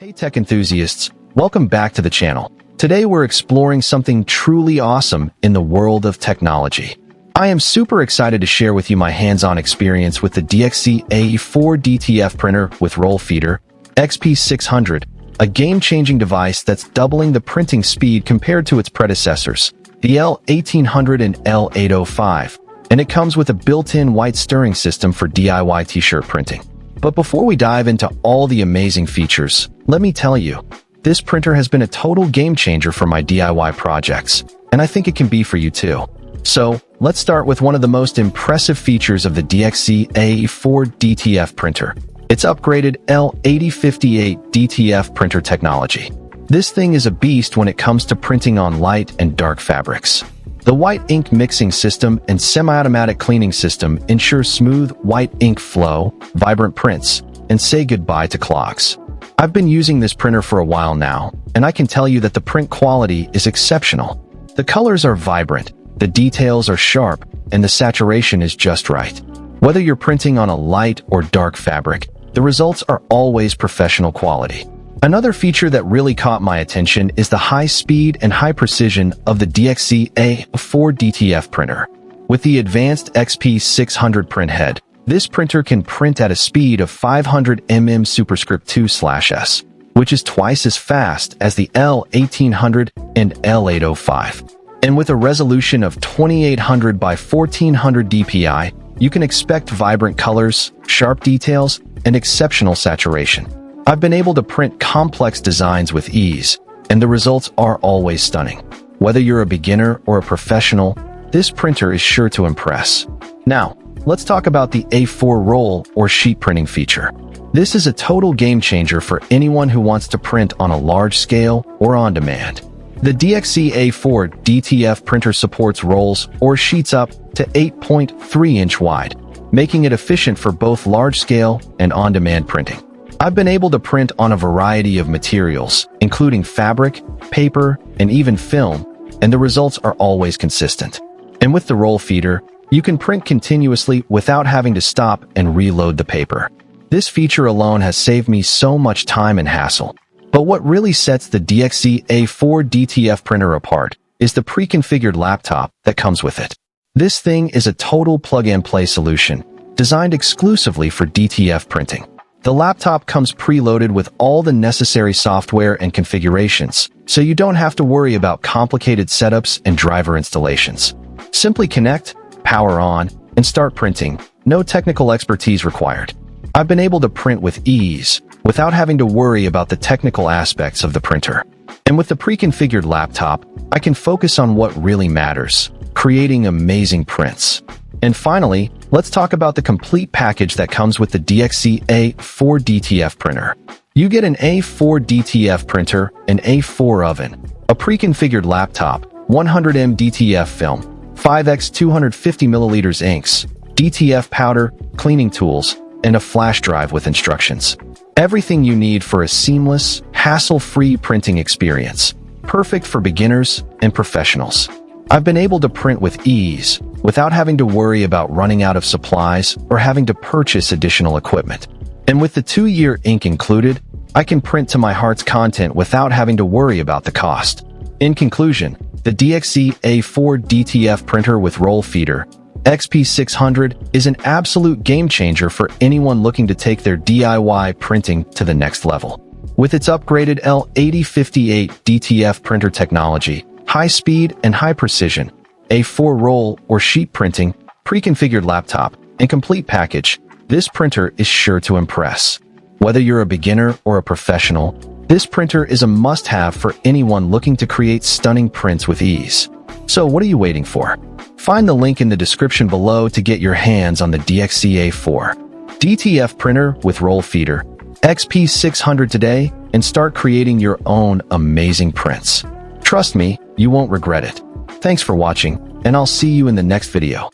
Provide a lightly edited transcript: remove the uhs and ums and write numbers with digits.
Hey tech enthusiasts, welcome back to the channel. Today we're exploring something truly awesome in the world of technology. I am super excited to share with you my hands-on experience with the DXZ A4 DTF printer with roll feeder, XP600, a game-changing device that's doubling the printing speed compared to its predecessors, the L1800 and L805, and it comes with a built-in white stirring system for DIY t-shirt printing. But before we dive into all the amazing features, let me tell you, this printer has been a total game changer for my DIY projects, and I think it can be for you too. So, let's start with one of the most impressive features of the DXZ A4 DTF printer. Its upgraded L8058 DTF printer technology. This thing is a beast when it comes to printing on light and dark fabrics. The white ink mixing system and semi-automatic cleaning system ensure smooth white ink flow, vibrant prints, and say goodbye to clogs. I've been using this printer for a while now, and I can tell you that the print quality is exceptional. The colors are vibrant, the details are sharp, and the saturation is just right. Whether you're printing on a light or dark fabric, the results are always professional quality. Another feature that really caught my attention is the high speed and high precision of the DXZ A4 DTF printer. With the advanced XP600 Printhead, this printer can print at a speed of 500 mm superscript 2/s, which is twice as fast as the L1800 and L805. And with a resolution of 2800 by 1400 dpi, you can expect vibrant colors, sharp details, and exceptional saturation. I've been able to print complex designs with ease, and the results are always stunning. Whether you're a beginner or a professional, this printer is sure to impress. Now, let's talk about the A4 roll or sheet printing feature. This is a total game changer for anyone who wants to print on a large scale or on demand. The DXZ A4 DTF printer supports rolls or sheets up to 8.3-inch wide, making it efficient for both large-scale and on-demand printing. I've been able to print on a variety of materials, including fabric, paper, and even film, and the results are always consistent. And with the roll feeder, you can print continuously without having to stop and reload the paper. This feature alone has saved me so much time and hassle. But what really sets the DXZ A4 DTF printer apart is the pre-configured laptop that comes with it. This thing is a total plug-and-play solution, designed exclusively for DTF printing. The laptop comes preloaded with all the necessary software and configurations, so you don't have to worry about complicated setups and driver installations. Simply connect, power on, and start printing. No technical expertise required. I've been able to print with ease, without having to worry about the technical aspects of the printer. And with the pre-configured laptop, I can focus on what really matters, creating amazing prints. And finally, let's talk about the complete package that comes with the DXZ A4 DTF printer. You get an A4 DTF printer, an A4 oven, a pre-configured laptop, 100mm DTF film, 5x 250ml inks, DTF powder, cleaning tools, and a flash drive with instructions. Everything you need for a seamless, hassle-free printing experience, perfect for beginners and professionals. I've been able to print with ease, without having to worry about running out of supplies or having to purchase additional equipment. And with the 2-year ink included, I can print to my heart's content without having to worry about the cost. In conclusion, the DXZ A4 DTF printer with roll feeder, XP600, is an absolute game changer for anyone looking to take their DIY printing to the next level. With its upgraded L8058 DTF printer technology, high speed and high precision, A4 roll or sheet printing, pre-configured laptop, and complete package, this printer is sure to impress. Whether you're a beginner or a professional, this printer is a must-have for anyone looking to create stunning prints with ease. So what are you waiting for? Find the link in the description below to get your hands on the DXZ A4 DTF printer with roll feeder, XP600 today, and start creating your own amazing prints. Trust me, you won't regret it. Thanks for watching, and I'll see you in the next video.